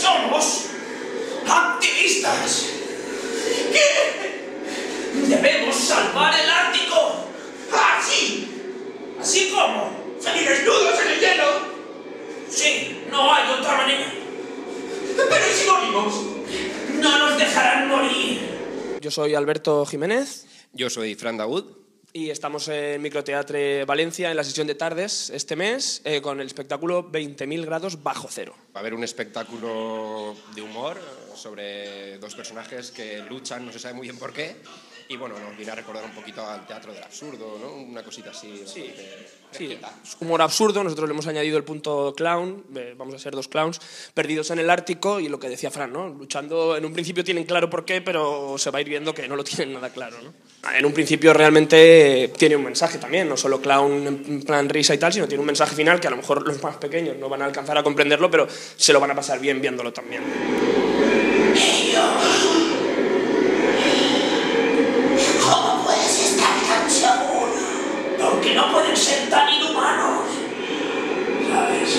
somos activistas. ¿Qué? Debemos salvar el Ártico. ¿Así? ¿Así cómo? ¿Salir desnudos en el hielo? Sí, no hay otra manera. ¿Pero y si morimos? No nos dejarán morir. Yo soy Alberto Jiménez. Yo soy Fran Daud. Y estamos en Microteatre Valencia en la sesión de tardes este mes con el espectáculo 20.000 grados bajo cero. Va a haber un espectáculo de humor sobre dos personajes que luchan, no se sabe muy bien por qué, y bueno, nos viene a recordar un poquito al teatro del absurdo, ¿no? Una cosita así. Sí, es humor absurdo, nosotros le hemos añadido el punto clown, vamos a ser dos clowns perdidos en el Ártico y lo que decía Fran, ¿no? Luchando, en un principio tienen claro por qué, pero se va a ir viendo que no lo tienen nada claro, ¿no? En un principio realmente tiene un mensaje también, no solo clown en plan risa y tal, sino tiene un mensaje final que a lo mejor los más pequeños no van a alcanzar a comprenderlo, pero se lo van a pasar bien viéndolo también. ¿Cómo puedes estar tan seguro? Porque no pueden ser tan inhumanos, ¿sabes?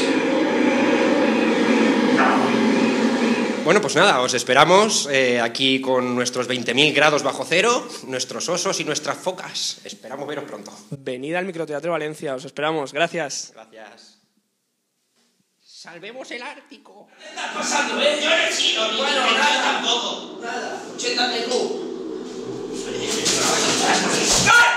Bueno, pues nada, os esperamos aquí con nuestros 20.000 grados bajo cero, nuestros osos y nuestras focas. Esperamos veros pronto. Venid al Microteatro Valencia, os esperamos. Gracias. Gracias. ¡Salvemos el Ártico! ¿Qué está pasando, eh? Yo eres chino, ni bueno, nada tampoco. Nada, 80 tú. ¡Ay!